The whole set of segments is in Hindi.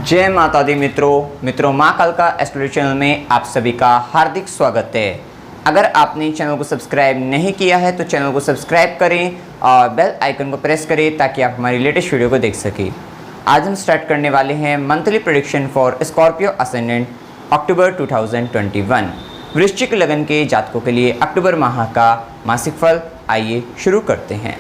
जय माता दी मित्रों माँ कालका एस्ट्रोलॉजी चैनल में आप सभी का हार्दिक स्वागत है। अगर आपने चैनल को सब्सक्राइब नहीं किया है तो चैनल को सब्सक्राइब करें और बेल आइकन को प्रेस करें ताकि आप हमारी लेटेस्ट वीडियो को देख सकें। आज हम स्टार्ट करने वाले हैं monthly prediction for Scorpio ascendant October 2021। वृश्चिक लगन के जातकों के लिए अक्टूबर माह का मासिक फल आइए शुरू करते हैं।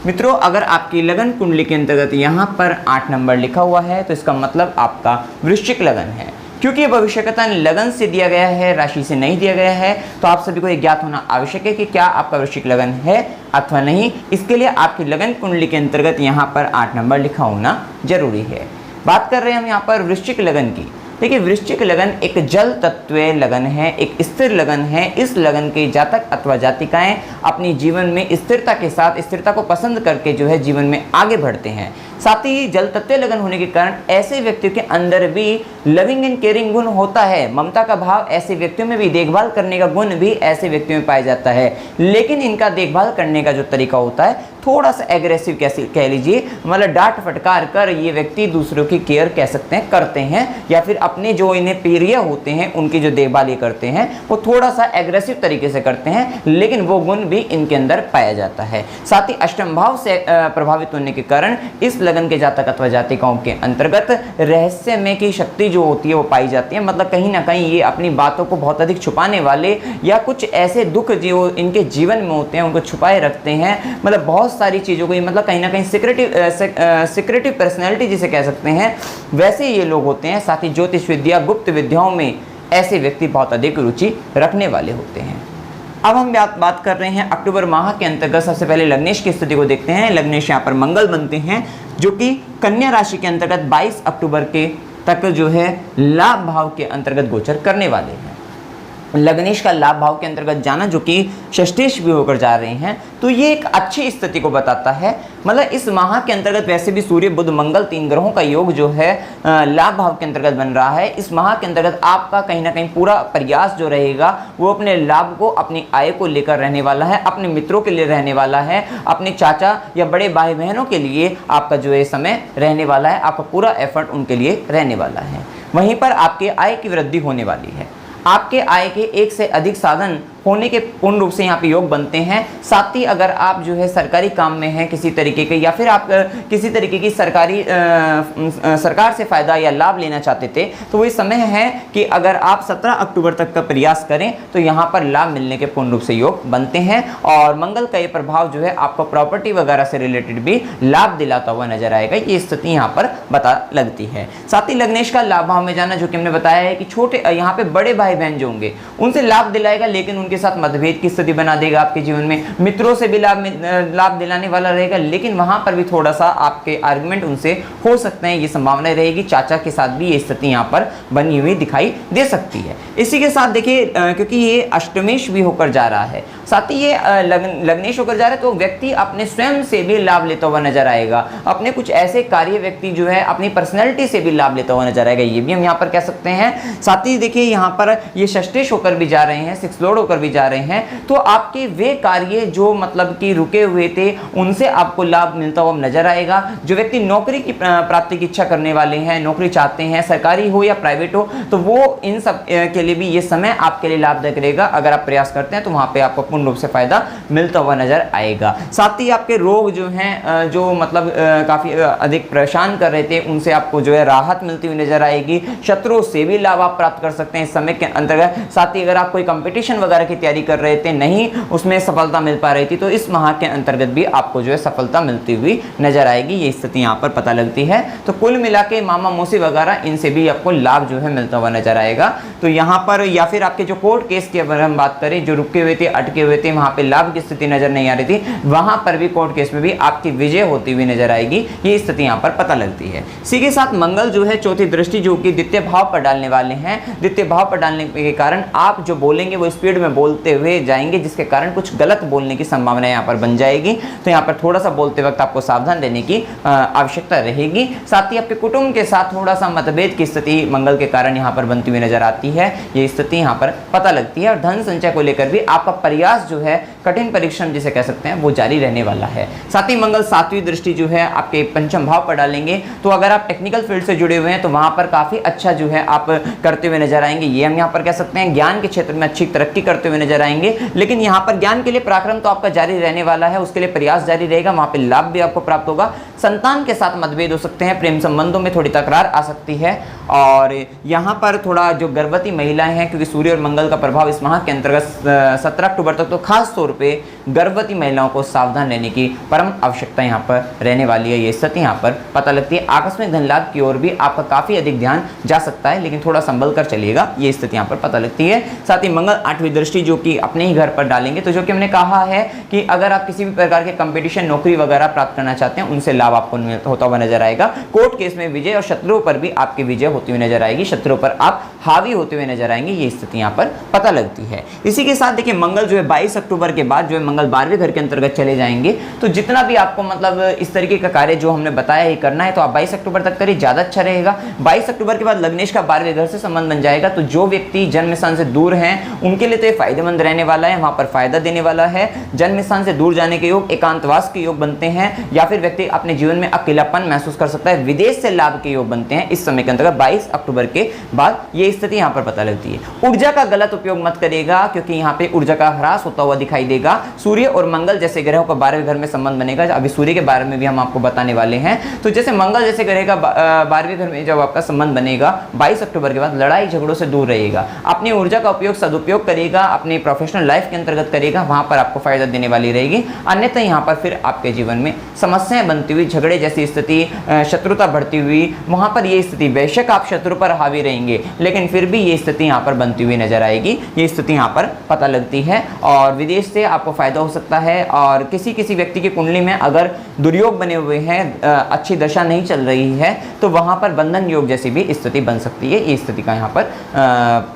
मित्रों, अगर आपकी लगन कुंडली के अंतर्गत यहाँ पर 8 नंबर लिखा हुआ है तो इसका मतलब आपका वृश्चिक लगन है। क्योंकि ये भविष्यकथन लगन से दिया गया है, राशि से नहीं दिया गया है, तो आप सभी को ये ज्ञात होना आवश्यक है कि क्या आपका वृश्चिक लगन है अथवा नहीं। इसके लिए आपकी लगन कुंडली के अंतर्गत यहाँ पर 8 नंबर लिखा होना जरूरी है। बात कर रहे हैं हम यहाँ पर वृश्चिक लगन की। देखिए, वृश्चिक लगन एक जल तत्व लगन है, एक स्थिर लगन है। इस लगन के जातक अथवा जातिकाएं अपनी जीवन में स्थिरता के साथ स्थिरता को पसंद करके जो है जीवन में आगे बढ़ते हैं। साथ ही जल तत्व लगन होने के कारण ऐसे व्यक्तियों के अंदर भी लविंग एंड केयरिंग गुण होता है। ममता का भाव ऐसे व्यक्तियों में भी, देखभाल करने का गुण भी ऐसे व्यक्तियों में पाया जाता है। लेकिन इनका देखभाल करने का जो तरीका होता है थोड़ा सा एग्रेसिव कैसे कह लीजिए, मतलब डांट फटकार कर ये व्यक्ति दूसरों की केयर कह सकते हैं करते हैं, या फिर अपने जो इन्हें प्रिय होते हैं उनकी जो देखभाल ये करते हैं वो थोड़ा सा एग्रेसिव तरीके से करते हैं, लेकिन वो गुण भी इनके अंदर पाया जाता है। साथ ही अष्टम भाव से प्रभावित होने के कारण इस लगन के जातक अथवा जातिकाओं के अंतर्गत रहस्यमय की शक्ति जो होती है वो पाई जाती है। मतलब कहीं ना कहीं ये अपनी बातों को बहुत अधिक छुपाने वाले या कुछ ऐसे दुख जो इनके जीवन में होते हैं उनको छुपाए रखते हैं। मतलब बहुत सारी चीज़ों को, मतलब कहीं ना कहीं सिक्रेटिव पर्सनैलिटी जिसे कह सकते हैं, वैसे ये लोग होते हैं। साथ ही ज्योतिष विद्या, गुप्त विद्याओं में ऐसे व्यक्ति बहुत अधिक रुचि रखने वाले होते हैं। अब हम बात कर रहे हैं अक्टूबर माह के अंतर्गत। सबसे पहले लग्नेश की स्थिति को देखते हैं। लग्नेश यहाँ पर मंगल बनते हैं जो कि कन्या राशि के अंतर्गत 22 अक्टूबर के तक जो है लाभ भाव के अंतर्गत गोचर करने वाले हैं। लग्नेश का लाभ भाव के अंतर्गत जाना जो कि षष्ठेश भी होकर जा रहे हैं, तो ये एक अच्छी स्थिति को बताता है। मतलब इस माह के अंतर्गत वैसे भी सूर्य बुध मंगल 3 ग्रहों का योग जो है लाभ भाव के अंतर्गत बन रहा है। इस माह के अंतर्गत आपका कहीं ना कहीं पूरा प्रयास जो रहेगा वो अपने लाभ को, अपनी आय को लेकर रहने वाला है, अपने मित्रों के लिए रहने वाला है, अपने चाचा या बड़े भाई बहनों के लिए आपका जो है समय रहने वाला है। आपका पूरा एफर्ट उनके लिए रहने वाला है। वहीं पर आपके आय की वृद्धि होने वाली है। आपके आय के एक से अधिक साधन होने के पूर्ण रूप से यहाँ पे योग बनते हैं। साथ ही अगर आप जो है सरकारी काम में हैं किसी तरीके के, या फिर आप किसी तरीके की सरकार से फ़ायदा या लाभ लेना चाहते थे, तो वही समय है कि अगर आप 17 अक्टूबर तक का प्रयास करें तो यहाँ पर लाभ मिलने के पूर्ण रूप से योग बनते हैं। और मंगल का ये प्रभाव जो है आपको प्रॉपर्टी वगैरह से रिलेटेड भी लाभ दिलाता हुआ नजर आएगा। ये स्थिति यहाँ पर पता लगती है। साथ ही लग्नेश का लाभ भाव में जाना जो कि हमने बताया है कि छोटे यहाँ पे बड़े भाई बहन जो होंगे उनसे लाभ दिलाएगा, लेकिन के साथ मतभेद की स्थिति बना देगा। आपके जीवन में मित्रों से भी लाभ दिलाने वाला रहेगा, लेकिन वहां पर भी थोड़ा सा आपके आर्गुमेंट उनसे हो सकते हैं, ये संभावना रहेगी। चाचा के साथ भी ये स्थिति यहां पर बनी हुई दिखाई दे सकती है। इसी के साथ देखिए, क्योंकि ये अष्टमेश भी होकर जा रहा है, साथ ही ये लग्नेश होकर जा रहा है, तो व्यक्ति अपने स्वयं से भी लाभ लेता हुआ नजर आएगा। अपने कुछ ऐसे कार्य व्यक्ति जो है अपनी पर्सनैलिटी से भी लाभ लेता हुआ नजर आएगा, ये भी हम यहाँ पर कह सकते हैं। साथ ही देखिए, यहाँ पर ये षष्ठेश होकर भी जा रहे हैं, 6 लॉर्ड होकर भी जा रहे हैं, तो आपके वे कार्य जो मतलब कि रुके हुए थे उनसे आपको लाभ मिलता हुआ नजर आएगा। जो व्यक्ति नौकरी की प्राप्ति की इच्छा करने वाले हैं, नौकरी चाहते हैं, सरकारी हो या प्राइवेट हो, तो वो इन सब के लिए भी ये समय आपके लिए लाभदायक रहेगा। अगर आप प्रयास करते हैं तो वहां पे आपको पूर्ण रूप से फायदा मिलता हुआ नजर आएगा। साथ ही आपके रोग जो हैं, जो मतलब काफी अधिक परेशान कर रहे थे, उनसे आपको जो है राहत मिलती हुई नजर आएगी। शत्रुओं से भी लाभ आप प्राप्त कर सकते हैं इस समय के अंतर्गत। साथ ही अगर आप कोई कंपटीशन वगैरह की तैयारी कर रहे थे, नहीं उसमें सफलता मिल पा रही थी, तो इस माह के अंतर्गत भी आपको जो है सफलता मिलती हुई नजर आएगी। ये स्थिति यहाँ पर पता लगती है। तो कुल मिला के मामा मौसी वगैरह इनसे भी आपको लाभ जो है मिलता हुआ नजर आएगा। तो यहाँ पर या फिर आपके जो कोर्ट केस की अगर हम बात करें, जो रुके हुए थे, अटके हुए थे, वहां पे लाभ की स्थिति नजर नहीं आ रही थी, वहां पर भी कोर्ट केस में भी आपकी विजय होती हुई नजर आएगी। ये स्थिति यहाँ पर पता लगती है। इसी के साथ मंगल जो है चौथी दृष्टि जो कि द्वितीय भाव पर डालने वाले हैं। द्वितीय भाव पर डालने के कारण आप जो बोलेंगे वो स्पीड में बोलते हुए जाएंगे, जिसके कारण कुछ गलत बोलने की संभावना यहाँ पर बन जाएगी। तो यहाँ पर थोड़ा सा बोलते वक्त आपको सावधान रहने की आवश्यकता रहेगी। साथ ही आपके कुटुंब के साथ थोड़ा सा मतभेद की स्थिति मंगल के कारण यहाँ पर बनती हुई नजर आती है, ये स्थिति यहाँ पर पता लगती है। और धन संचय को लेकर भी आपका प्रयास जो है, कठिन परिश्रम जिसे कह सकते हैं, वो जारी रहने वाला है। साथ ही मंगल 7वीं दृष्टि जो है आपके पंचम भाव पर डालेंगे, तो अगर आप टेक्निकल फील्ड से जुड़े हुए हैं तो वहां पर काफी अच्छा जो है आप करते हुए नजर आएंगे। ये हम यहाँ पर कह सकते हैं ज्ञान के क्षेत्र में अच्छी तरक्की करते हुए नजर आएंगे। लेकिन यहाँ पर ज्ञान के लिए पराक्रम तो आपका जारी रहने वाला है, उसके लिए प्रयास जारी रहेगा, वहां पर लाभ भी आपको प्राप्त होगा। संतान के साथ मतभेद हो सकते हैं, प्रेम संबंधों में थोड़ी तकरार आ सकती है। और यहाँ पर थोड़ा जो गर्भवती महिलाएं हैं, क्योंकि सूर्य और मंगल का प्रभाव इस माह के अंतर्गत 17 अक्टूबर तक, तो खास तौर पे गर्भवती महिलाओं को सावधान रहने की परम आवश्यकता यहाँ पर रहने वाली है। ये स्थिति यहाँ पर पता लगती है। आकस्मिक धन लाभ की ओर भी आपका काफी अधिक ध्यान जा सकता है, लेकिन थोड़ा संभल कर चलिएगा, ये स्थिति यहाँ पर पता लगती है। साथ ही मंगल 8वीं दृष्टि जो कि अपने ही घर पर डालेंगे, तो जो कि हमने कहा है कि अगर आप किसी भी प्रकार के कंपटीशन, नौकरी वगैरह प्राप्त करना चाहते हैं, उनसे लाभ आपको होता हुआ नजर आएगा। कोर्ट केस में विजय और शत्रुओं पर भी आपकी विजय होती हुई नजर आएगी, शत्रुओं पर आप हावी होते हुए नजर आएंगे, ये स्थिति यहाँ पर पता लगती है। इसी के साथ देखिए मंगल जो है 22 अक्टूबर के बाद जो है मंगल 12वें घर के अंतर्गत चले जाएंगे। तो जितना भी आपको मतलब इस तरीके का कार्य जो हमने बताया ही करना है, तो आप 22 अक्टूबर तक करिए, ज्यादा अच्छा रहेगा। 22 अक्टूबर के बाद लग्नेश का 12वें घर से संबंध बन जाएगा, तो जो व्यक्ति जन्म स्थान से दूर हैं उनके लिए तो ये फायदेमंद रहने वाला है, वहां पर फायदा देने वाला है। जन्म स्थान से दूर जाने के योग, एकांतवास के योग बनते हैं, या फिर व्यक्ति अपने जीवन में अकेलापन महसूस कर सकता है। विदेश से लाभ के योग बनते हैं इस समय के अंतर्गत 22 अक्टूबर के बाद, ये स्थिति यहाँ पर पता लगती है। ऊर्जा का गलत उपयोग मत करिएगा, क्योंकि यहाँ पे ऊर्जा का ह्रास होता हुआ दिखाई देगा। सूर्य और मंगल जैसे ग्रहों का 12वें घर में संबंध बनेगा, अभी सूर्य के बारे में भी हम आपको बताने वाले हैं। तो जैसे मंगल जैसे ग्रह का 12वें घर में जब आपका संबंध बनेगा 22 अक्टूबर के बाद, लड़ाई झगड़ों से दूर रहिएगा, अपनी ऊर्जा का उपयोग सदुपयोग करिएगा, अपनी प्रोफेशनल लाइफ के अंतर्गत करिएगा, वहां पर आपको फायदा देने वाली रहेगी। अन्यथा यहाँ पर फिर आपके जीवन में समस्याएं बनती हुई, झगड़े जैसी स्थिति, शत्रुता बढ़ती हुई, वहां पर ये स्थिति, बेशक आप शत्रु पर हावी रहेंगे, लेकिन फिर भी ये स्थिति यहाँ पर बनती हुई नजर आएगी, ये स्थिति यहाँ पर पता लगती है। और विदेश से आपको फायदा हो सकता है। और किसी व्यक्ति की कुंडली में अगर दुर्योग बने हुए हैं, अच्छी दशा नहीं चल रही है, तो वहां पर बंधन योग जैसी भी स्थिति बन सकती है, ये स्थिति का यहाँ पर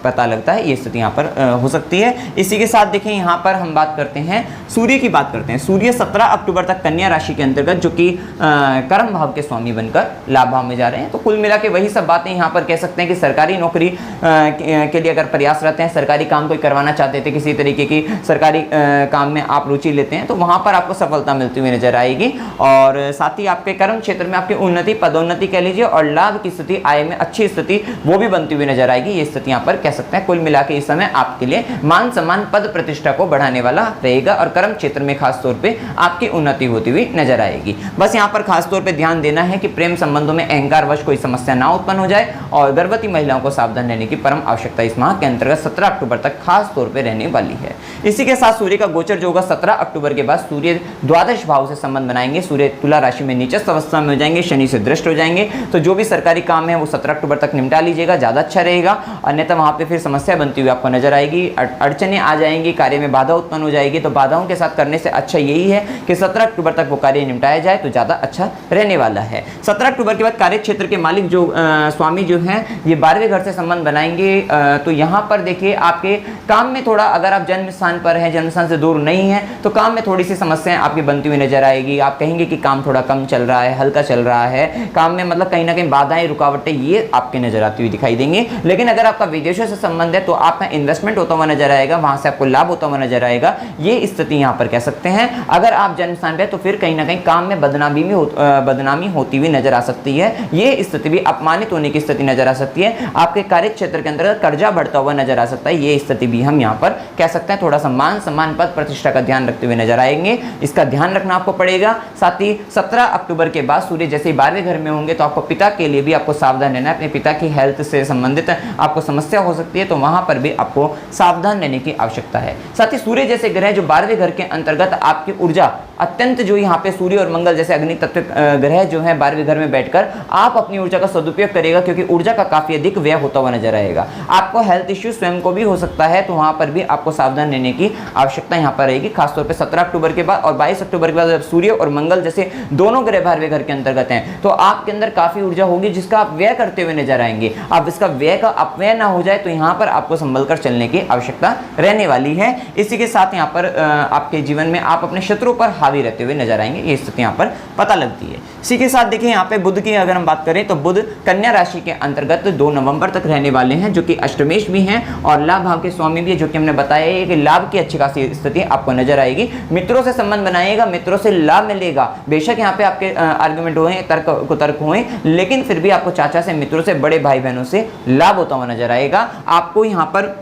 पता लगता है, ये स्थिति यहाँ पर हो सकती है। इसी के साथ देखिए यहाँ पर हम बात करते हैं सूर्य की, बात करते हैं। सूर्य 17 अक्टूबर तक कन्या राशि के अंतर्गत, जो कि कर्म भाव के स्वामी बनकर लाभ भाव में जा रहे हैं। तो कुल मिला के वही सब बातें यहाँ पर कह सकते हैं कि सरकारी नौकरी के लिए अगर प्रयासरत हैं, सरकारी काम कोई करवाना चाहते थे, किसी तरीके की सरकारी काम में आप रुचि लेते हैं, तो वहां पर आपको सफलता मिलती हुई नजर आएगी। और साथ ही आपके कर्म क्षेत्र में आपकी उन्नति, पदोन्नति कह लीजिए, और लाभ की स्थिति, आय में अच्छी स्थिति वो भी बनती हुई नजर आएगी। ये स्थिति यहाँ पर कह सकते हैं कुल मिला के इस समय आपके लिए मान सम्मान, पद प्रतिष्ठा को बढ़ाने वाला रहेगा, और कर्म क्षेत्र में खास तौर पर आपकी उन्नति होती हुई नजर आएगी। बस यहाँ पर खास तौर पर ध्यान देना है कि प्रेम संबंधों में अहंकारवश कोई समस्या ना उत्पन्न हो जाए, और गर्भवती महिलाओं को सावधान रहने की परम आवश्यकता इस माह के अंतर्गत 17 अक्टूबर तक खास तौर पे रहने वाली है। इसी के साथ सूर्य का गोचर जो होगा 17 अक्टूबर के बाद, सूर्य द्वादश भाव से संबंध बनाएंगे, सूर्य तुला राशि में नीचस्थ अवस्था में हो जाएंगे, शनि से दृष्ट हो जाएंगे। तो जो भी सरकारी काम है वो 17 अक्टूबर तक निपटा लीजिएगा, ज्यादा अच्छा रहेगा। अन्यथा वहां पे फिर समस्या बनती हुई आपको नजर आएगी, अड़चने आ जाएंगी, कार्य में बाधा उत्पन्न हो जाएगी। तो बाधाओं के साथ करने से अच्छा यही है कि 17 अक्टूबर तक वो कार्य निपटाया जाए, तो ज्यादा अच्छा रहने वाला है। 17 अक्टूबर के बाद कार्य क्षेत्र के मालिक जो स्वामी जो है, ये 12वें घर से संबंध बनाएंगे। तो यहाँ पर देखिए आपके काम में थोड़ा, अगर आप जन्म स्थान पर हैं, जन्म स्थान से दूर नहीं है, तो काम में थोड़ी सी समस्याएं आपकी बनती हुई नजर आएगी। आप कहेंगे कि काम थोड़ा कम चल रहा है, हल्का चल रहा है, काम में मतलब कहीं ना कहीं बाधाएं, रुकावटें ये आपके नजर आती हुई दिखाई देंगी। लेकिन अगर आपका विदेशों से संबंध है, तो आपका इन्वेस्टमेंट होता हुआ नजर आएगा, वहां से आपको लाभ होता हुआ नजर आएगा, ये स्थिति यहाँ पर कह सकते हैं। अगर आप जन्म स्थान पे, तो फिर कहीं ना कहीं काम में बदनामी होती हुई नजर आ सकती है, ये स्थिति भी अपमानित होने की स्थिति नजर आ सकती है। आपके कार्य क्षेत्र के अंदर कर्जा बढ़ता हुआ नजर आ सकता है, ये स्थिति भी हम यहाँ पर कह सकते हैं। थोड़ा सा मान सम्मान, पद प्रतिष्ठा का ध्यान रखते हुए नजर आएंगे, इसका ध्यान रखना आपको पड़ेगा। साथ ही 17 अक्टूबर के बाद सूर्य जैसे ही 12वें घर में होंगे, तो आपको पिता के लिए भी आपको सावधान रहना है। अपने पिता की हेल्थ से संबंधित आपको समस्या हो सकती है, तो वहां पर भी आपको सावधान रहने की आवश्यकता है। साथ ही सूर्य जैसे ग्रह जो 12वें घर के अंतर्गत आपकी ऊर्जा अत्यंत, जो यहाँ पे सूर्य और मंगल जैसे अग्नि तत्व ग्रह जो है 12वें घर में बैठकर आप अपनी ऊर्जा का सदुपयोग करेगा, क्योंकि ऊर्जा का काफी अधिक व्यय होता हुआ नजर आएगा। आपको हेल्थ इश्यू स्वयं को भी हो सकता है, तो वहां पर भी आपको सावधान रहने की आवश्यकता यहाँ पर रहेगी, खासतौर पे 17 अक्टूबर के बाद और 22 अक्टूबर के बाद जब सूर्य और मंगल जैसे दोनों ग्रह 12वें घर के अंतर्गत हैं, तो आपके अंदर काफी ऊर्जा होगी जिसका आप व्यय करते हुए नजर आएंगे। अब इसका व्यय का अपव्यय ना हो जाए तो यहाँ पर आपको संभल कर चलने की आवश्यकता रहने वाली है। इसी के साथ यहाँ पर आपके जीवन में आप अपने शत्रु पर हावी रहते हुए नजर आएंगे, ये स्थिति यहाँ पर पता लगती है। इसी के साथ देखिए यहाँ पे बुध की अगर हम बात करें तो बुध कन्या राशि के अंतर्गत 2 नवंबर तक रहने वाले हैं, जो कि अष्टमेश भी हैं और लाभ भाव के स्वामी भी है, जो कि हमने बताया है कि लाभ की अच्छी खासी स्थिति आपको नजर आएगी। मित्रों से संबंध बनाइएगा, मित्रों से लाभ मिलेगा। बेशक यहाँ पे आपके आर्गुमेंट हुए, तर्क हुए, लेकिन फिर भी आपको चाचा से, मित्रों से, बड़े भाई बहनों से लाभ होता हुआ नजर आएगा। आपको यहाँ पर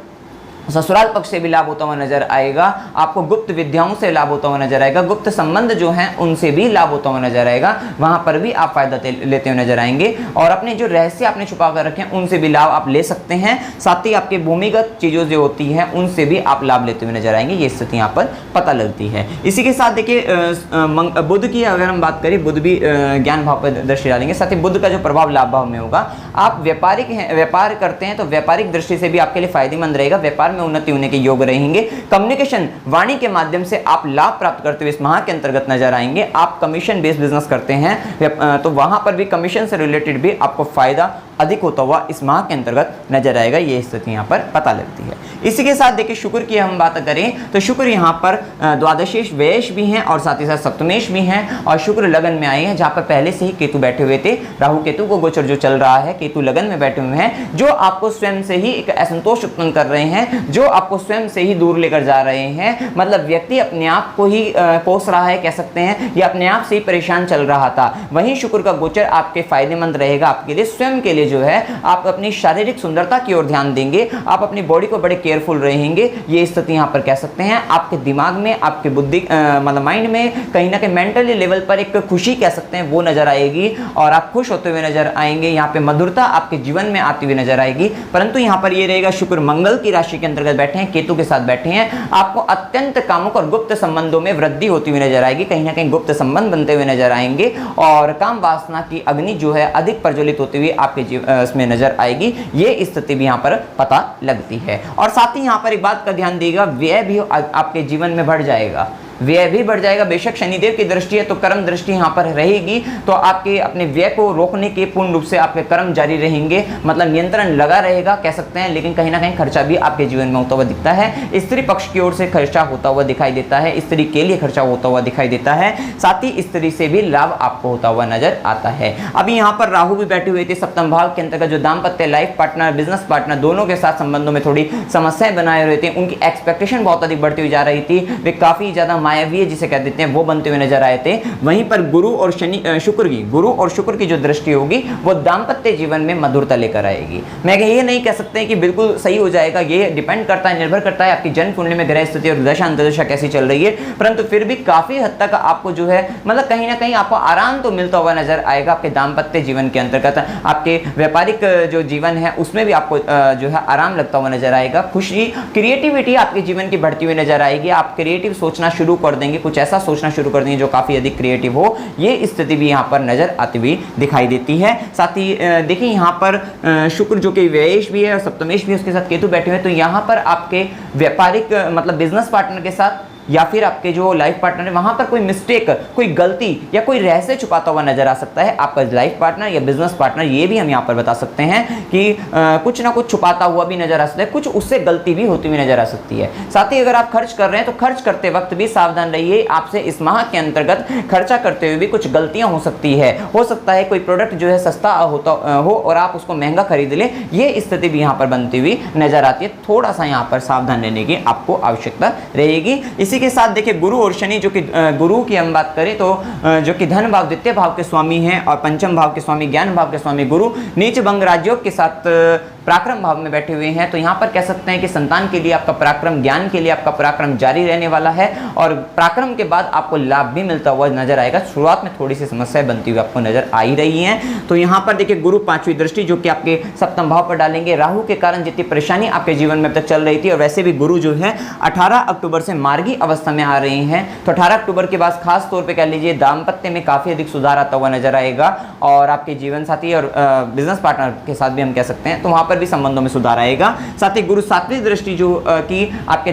ससुराल पक्ष से भी लाभ होता हुआ नजर आएगा, आपको गुप्त विद्याओं से लाभ होता हुआ नजर आएगा, गुप्त संबंध जो हैं उनसे भी लाभ होता हुआ नजर आएगा, वहां पर भी आप फायदा लेते हुए नजर आएंगे। और अपने जो रहस्य आपने छुपा कर रखे हैं उनसे भी लाभ आप ले सकते हैं। साथ ही आपके भूमिगत चीजों जो होती हैं उनसे भी आप लाभ लेते हुए नजर आएंगे, ये स्थिति यहाँ पर पता लगती है। इसी के साथ देखिए बुध की अगर हम बात करें, बुध भी ज्ञान भाव पर दृष्टि डालेंगे। साथ ही बुध का जो प्रभाव लाभ भाव में होगा, आप व्यापार करते हैं तो व्यापारिक दृष्टि से भी आपके लिए फायदेमंद रहेगा, व्यापार में उन्नति होने के योग रहेंगे। कम्युनिकेशन, वाणी के माध्यम से आप लाभ प्राप्त करते हुए इस माह के अंतर्गत नजर आएंगे। आप कमीशन बेस्ड बिजनेस करते हैं तो वहां पर भी कमीशन से रिलेटेड भी आपको फायदा अधिक होता हुआ इस माह के अंतर्गत नजर आएगा, ये स्थिति यहाँ पर पता लगती है। इसी के साथ देखिए शुक्र की हम बात करें तो शुक्र यहाँ पर द्वादशेश व्ययेश भी हैं और साथ ही साथ सप्तमेश भी हैं, और शुक्र लगन में आए हैं जहाँ पर पहले से ही केतु बैठे हुए थे। राहु केतु को गोचर जो चल रहा है, केतु लगन में बैठे हुए हैं, जो आपको स्वयं से ही एक असंतोष उत्पन्न कर रहे हैं, जो आपको स्वयं से ही दूर लेकर जा रहे हैं। मतलब व्यक्ति अपने आप को ही कोस रहा है कह सकते हैं, या अपने आप से ही परेशान चल रहा था। वहीं शुक्र का गोचर आपके फायदेमंद रहेगा, आपके लिए स्वयं के लिए जो है आप अपनी शारीरिक सुंदरता की ओर ध्यान देंगे, आप अपनी बॉडी को बड़े केयरफुल रहेंगे, ये स्थिति यहाँ पर कह सकते हैं। आपके दिमाग में, आपके बुद्धि मतलब माइंड में कहीं ना कहीं मेंटली लेवल पर एक खुशी कह सकते हैं वो नजर आएगी, और आप खुश होते हुए नजर आएंगे। यहाँ पे मधुरता आपके जीवन में आती हुई नजर आएगी। परंतु यहाँ पर ये रहेगा, शुक्र मंगल की राशि के अंतर्गत बैठे हैं, केतु के साथ बैठे हैं, आपको अत्यंत कामुक और गुप्त संबंधों में वृद्धि होती हुई नजर आएगी, कहीं ना कहीं गुप्त संबंध बनते हुए नजर आएंगे, और काम वासना की अग्नि जो है अधिक प्रज्वलित होती हुई आपके में नजर आएगी, ये स्थिति भी यहाँ पर पता लगती है। और साथ ही यहाँ पर एक बात का ध्यान दीजिएगा, व्यय भी आपके जीवन में बढ़ जाएगा, व्यय भी बढ़ जाएगा। बेशक शनिदेव की दृष्टि है तो कर्म दृष्टि यहाँ पर रहेगी, तो आपके अपने व्यय को रोकने के पूर्ण रूप से आपके कर्म जारी रहेंगे, मतलब नियंत्रण लगा रहेगा कह सकते हैं। लेकिन कहीं ना कहीं खर्चा भी आपके जीवन में होता हुआ दिखता है, स्त्री पक्ष की ओर से खर्चा होता हुआ दिखाई देता है, स्त्री के लिए खर्चा होता हुआ दिखाई देता है, साथ ही स्त्री से भी लाभ आपको होता हुआ नजर आता है। अभी यहाँ पर राहु भी बैठे हुए थे सप्तम भाव के अंतर्गत, जो दाम्पत्य, लाइफ पार्टनर, बिजनेस पार्टनर दोनों के साथ संबंधों में थोड़ी समस्याएं बनाए रहे थे, उनकी एक्सपेक्टेशन बहुत अधिक बढ़ती हुई जा रही थी, वे काफी ज्यादा मायावी जिसे कह देते हैं वो बनते हुए नजर आए थे। वहीं पर गुरु और शुक्र की जो दृष्टि होगी वो दाम्पत्य जीवन में मधुरता लेकर आएगी। मैं ये नहीं कह सकते कि बिल्कुल सही हो जाएगा, ये डिपेंड करता है, निर्भर करता है आपकी जन्म कुंडली में ग्रह स्थिति और दशा अंतर्दशा कैसी चल रही है, परंतु फिर भी काफी हद तक आपको जो है मतलब कहीं ना कहीं आपको आराम तो मिलता हुआ नजर आएगा आपके दाम्पत्य जीवन के अंतर्गत। आपके व्यापारिक जो जीवन है उसमें भी आपको जो है आराम लगता हुआ नजर आएगा, खुशी, क्रिएटिविटी आपके जीवन की बढ़ती हुई नजर आएगी, आप क्रिएटिव सोचना शुरू कर देंगे, कुछ ऐसा सोचना शुरू कर देंगे जो काफी अधिक क्रिएटिव हो, ये स्थिति भी यहाँ पर नजर आती हुई दिखाई देती है। साथ ही देखिए यहाँ पर शुक्र जो कि व्ययेश भी है और सप्तमेश भी उसके साथ केतु बैठे हुए हैं, तो यहाँ पर आपके व्यापारिक मतलब बिजनेस पार्टनर के साथ या फिर आपके जो लाइफ पार्टनर है वहां पर कोई मिस्टेक, कोई गलती या कोई रहस्य छुपाता हुआ नजर आ सकता है। आपका लाइफ पार्टनर या बिजनेस पार्टनर, ये भी हम यहाँ पर बता सकते हैं कि कुछ ना कुछ छुपाता हुआ भी नजर आ सकता है, कुछ उससे गलती भी होती हुई नजर आ सकती है। साथ ही अगर आप खर्च कर रहे हैं तो खर्च करते वक्त भी सावधान रहिए, आपसे इस माह के अंतर्गत खर्चा करते हुए भी कुछ गलतियां हो सकती है। हो सकता है कोई प्रोडक्ट जो है सस्ता होता हो और आप उसको महंगा खरीद ले, ये स्थिति भी यहाँ पर बनती हुई नजर आती है। थोड़ा सा यहाँ पर सावधान रहने की आपको आवश्यकता रहेगी। इसी के साथ देखिए गुरु और शनि, जो कि गुरु की हम बात करें तो जो कि धन भाव द्वितीय भाव के स्वामी हैं और पंचम भाव के स्वामी, ज्ञान भाव के स्वामी गुरु नीच भंग राजयोग के साथ पराक्रम भाव में बैठे हुए हैं, तो यहाँ पर कह सकते हैं कि संतान के लिए आपका पराक्रम, ज्ञान के लिए आपका पराक्रम जारी रहने वाला है और पराक्रम के बाद आपको लाभ भी मिलता हुआ नजर आएगा। शुरुआत में थोड़ी सी समस्याएं बनती हुई आपको नजर आ ही रही हैं, तो यहाँ पर देखिए गुरु पांचवी दृष्टि जो कि आपके सप्तम भाव पर डालेंगे। राहु के कारण जितनी परेशानी आपके जीवन में अब तक चल रही थी, और वैसे भी गुरु जो है 18 अक्टूबर से मार्गी अवस्था में आ रहे हैं, तो 18 अक्टूबर के बाद खास तौर पर कह लीजिए दाम्पत्य में काफी अधिक सुधार आता हुआ नजर आएगा और आपके जीवन साथी और बिजनेस पार्टनर के साथ भी हम कह सकते हैं, तो वहां पर पर भी संबंधों में सुधार आएगा। साथ ही गुरु सातवीं दृष्टि जो कि आपके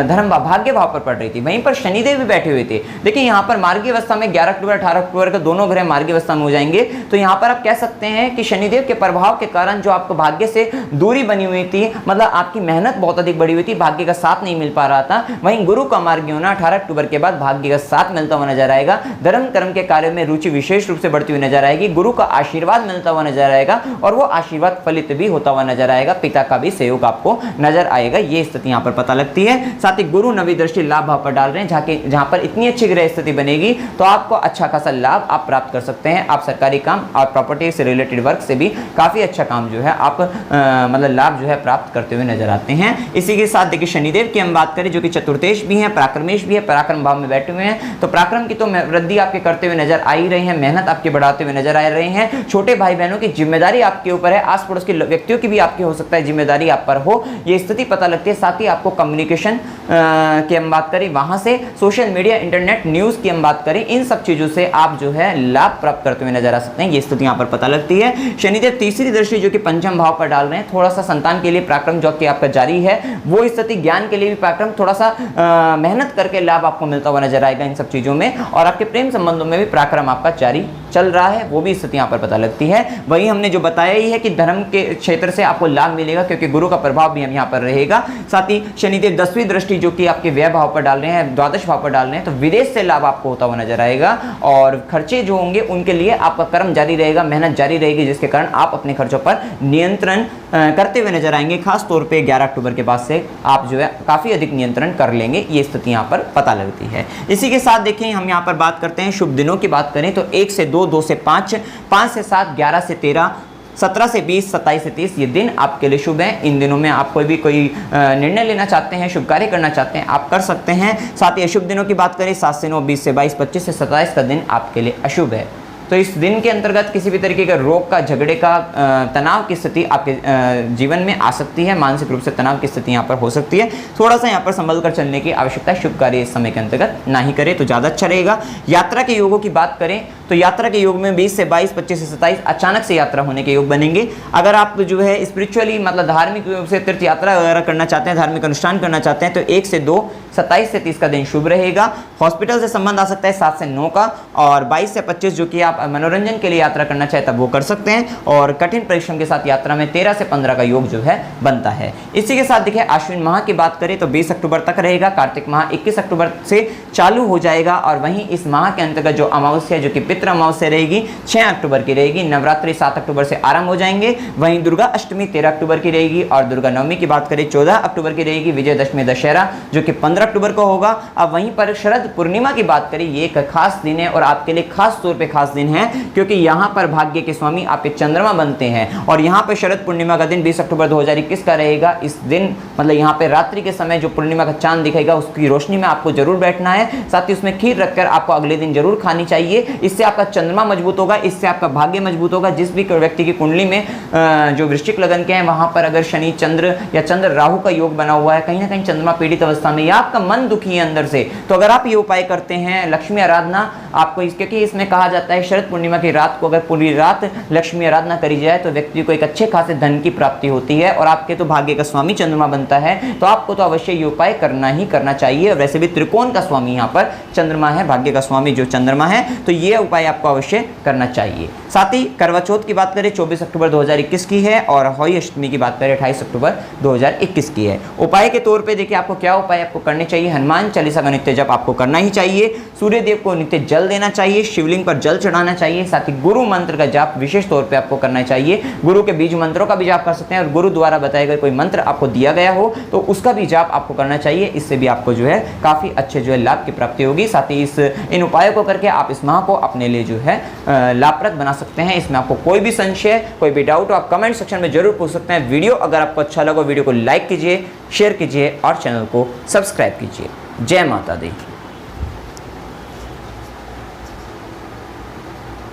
धर्म व भाग्य भाव पर पड़ रही थी, वहीं पर शनिदेव भी बैठे हुए थे। देखिए यहाँ पर मार्गी अवस्था में 11 अक्टूबर 18 अक्टूबर का दोनों ग्रह मार्गी अवस्था में हो जाएंगे। तो यहाँ पर आप कह सकते हैं कि शनिदेव के प्रभाव के कारण जो आपको भाग्य से दूरी बनी हुई थी, मतलब आपकी मेहनत बहुत अधिक बढ़ी हुई थी, भाग्य का साथ नहीं मिल पा रहा था, वहीं गुरु का मार्गी होना 18 अक्टूबर के बाद भाग्य का साथ मिलता हुआ नजर आएगा। धर्म कर्म के कार्य में रुचि विशेष रूप से बढ़ती हुई नजर आएगी। गुरु का आशीर्वाद मिलता हुआ नजर आएगा और वो आशीर्वाद फलित भी होता हुआ नजर आएगा। पिता का भी सहयोग आपको नजर आएगा, ये स्थिति यहाँ पर पता लगती है। साथ ही गुरु नवी दृष्टि लाभ भाव पर डाल रहे हैं, जहां पर इतनी अच्छी ग्रह स्थिति बनेगी तो आपको अच्छा खासा लाभ आप प्राप्त कर सकते हैं। आप सरकारी काम और प्रॉपर्टी से रिलेटेड वर्क से भी काफी अच्छा काम जो है आप मतलब लाभ जो है प्राप्त करते हुए नजर आते हैं। इसी के साथ देखिए शनिदेव की हम बात करें जो कि चतुर्थेश भी है, पराक्रमेश भी है, पराक्रम भाव में बैठे हुए हैं, तो पराक्रम की तो वृद्धि आपके करते हुए नजर आ ही रही है, मेहनत आपके बढ़ाते हुए नजर आ रहे हैं। छोटे भाई बहनों की जिम्मेदारी आपके ऊपर है, आस पड़ोस के व्यक्तियों की भी आपकी हो सकता है जिम्मेदारी आप पर हो, ये स्थिति पता लगती है। साथ ही आपको कम्युनिकेशन की हम बात करें, वहां से सोशल मीडिया, इंटरनेट, न्यूज की हम बात करें, इन सब चीजों से आप जो है लाभ प्राप्त करते हुए नजर आ सकते हैं, ये स्थिति यहाँ पर पता लगती है। शनिदेव तीसरी दृष्टि जो कि पंचम भाव पर डाल रहे हैं, थोड़ा सा संतान के लिए पराक्रम जो कि आपका जारी है, वो स्थिति ज्ञान के लिए भी पराक्रम, थोड़ा सा मेहनत करके लाभ आपको मिलता हुआ नजर आएगा इन सब चीजों में, और आपके प्रेम संबंधों में भी पराक्रम आपका जारी चल रहा है, वो भी स्थिति यहाँ पर पता लगती है। वही हमने जो बताया ही है कि धर्म के क्षेत्र से आपको लाभ मिलेगा क्योंकि गुरु का प्रभाव भी हम यहाँ पर रहेगा। साथ ही शनिदेव 10वीं दृष्टि जो कि आपके व्यय भाव पर डाल रहे हैं, द्वादश भाव पर डाल रहे हैं, तो विदेश से लाभ आपको होता हुआ नजर आएगा और खर्चे जो होंगे उनके लिए आपका कर्म जारी रहेगा, मेहनत जारी रहेगी, जिसके कारण आप अपने खर्चों पर नियंत्रण करते हुए नजर आएंगे। खास तौर पे 11 अक्टूबर के बाद से आप जो है काफी अधिक नियंत्रण कर लेंगे, ये स्थिति यहाँ पर पता लगती है। इसी के साथ देखिए हम यहाँ पर बात करते हैं शुभ दिनों की बात करें तो 1 से 2, 2 से 5, 5 से 7, 11 से 13, 17 से 20, 27 से 30 ये दिन आपके लिए शुभ है। इन दिनों में आप कोई निर्णय लेना चाहते हैं, शुभ कार्य करना चाहते हैं, आप कर सकते हैं। साथ ही अशुभ दिनों की बात करें 7 से 9, 20 से 22, 25 से 27 का दिन आपके लिए अशुभ है। तो इस दिन के अंतर्गत किसी भी तरीके का रोग का, झगड़े का, तनाव की स्थिति आपके जीवन में आ सकती है, मानसिक रूप से तनाव की स्थिति यहाँ पर हो सकती है। थोड़ा सा यहाँ पर संभल कर चलने की आवश्यकता है, शुभ कार्य इस समय के अंतर्गत ना ही करें तो ज़्यादा अच्छा रहेगा। यात्रा के योगों की बात करें तो यात्रा के योग में 20 से 22, 25 से 27 अचानक से यात्रा होने के योग बनेंगे। अगर आप जो है स्पिरिचुअली मतलब धार्मिक रूप से तीर्थ यात्रा वगैरह करना चाहते हैं, धार्मिक अनुष्ठान करना चाहते हैं तो 1 से 2, 27 से 30 का दिन शुभ रहेगा। हॉस्पिटल से संबंध आ सकता है 7 से 9 का, और 22 से 25 जो कि आप मनोरंजन के लिए यात्रा करना चाहते हैं वो कर सकते हैं, और कठिन परिश्रम के साथ यात्रा में 13 से 15 का योग जो है बनता है। इसी के साथ देखिए अश्विन माह की बात करें तो 20 अक्टूबर तक रहेगा, कार्तिक माह 21 अक्टूबर से चालू हो जाएगा, और वहीं इस माह के अंतर्गत जो अमावस्या जो कि पितृ अमावस्या रहेगी 6 अक्टूबर की रहेगी। नवरात्रि 7 अक्टूबर से आरंभ हो जाएंगे, वहीं दुर्गा अष्टमी 13 अक्टूबर की रहेगी, और दुर्गा नवमी की बात करें 14 अक्टूबर की रहेगी। विजयदशमी दशहरा जो कि 15 अक्टूबर को होगा। अब वहीं पर शरद पूर्णिमा की बात करें, ये एक खास दिन है और आपके लिए खास तौर पे खास दिन है क्योंकि यहाँ पर भाग्य के स्वामी आपके चंद्रमा बनते हैं, और यहाँ पर शरद पूर्णिमा का दिन 20 अक्टूबर 2021 का रहेगा। इस दिन मतलब यहाँ पे रात्रि के समय जो पूर्णिमा का चांद दिखेगा उसकी रोशनी में आपको जरूर बैठना है, साथ ही उसमें खीर रखकर आपको अगले दिन जरूर खानी चाहिए। इससे आपका चंद्रमा मजबूत होगा, इससे आपका भाग्य मजबूत होगा। जिस भी व्यक्ति की कुंडली में जो वृश्चिक लगन के हैं वहां पर अगर शनि चंद्र या चंद्र राहु का योग बना हुआ है, कहीं ना कहीं चंद्रमा पीड़ित अवस्था में, या आपका मन दुखी है अंदर से, तो अगर आप ये उपाय करते हैं लक्ष्मी आराधना आपको, क्योंकि इसमें कहा जाता है शरद पूर्णिमा की रात को अगर पूरी रात लक्ष्मी आराधना करी जाए तो व्यक्ति को एक अच्छे खासे धन की प्राप्ति होती है, और आपके तो भाग्य का स्वामी चंद्रमा बनता है, तो आपको तो अवश्य ये उपाय करना ही करना चाहिए। और वैसे भी त्रिकोण का स्वामी यहाँ पर चंद्रमा है, भाग्य का स्वामी जो चंद्रमा है, तो ये उपाय आपको अवश्य करना चाहिए। साथ ही करवा चौथ की बात करें 24 अक्टूबर 2021 की है, और होली अष्टमी की बात करें 28 अक्टूबर 2021 की है। उपाय के तौर पे देखिए आपको क्या उपाय आपको करने चाहिए। हनुमान चालीसा का नित्य जप आपको करना ही चाहिए, सूर्य देव को नित्य जल देना चाहिए, शिवलिंग पर जल चढ़ाना चाहिए, साथ ही गुरु मंत्र का जाप विशेष तौर पे आपको करना चाहिए। गुरु के बीज मंत्रों का भी जाप कर सकते हैं, और गुरु द्वारा बताया गया कोई मंत्र आपको दिया गया हो तो उसका भी जाप आपको करना चाहिए। इससे भी आपको जो है काफी अच्छे जो है लाभ की प्राप्ति होगी। साथ ही इन उपायों को करके आप इस माह को अपने लिए जो है लाभप्रद बना सकते हैं। इसमें आपको कोई भी संशय, कोई भी डाउट आप कमेंट सेक्शन में जरूर पूछ सकते हैं। वीडियो अगर आपको अच्छा लगा वीडियो को लाइक कीजिए, शेयर कीजिए और चैनल को सब्सक्राइब कीजिए। जय माता दी।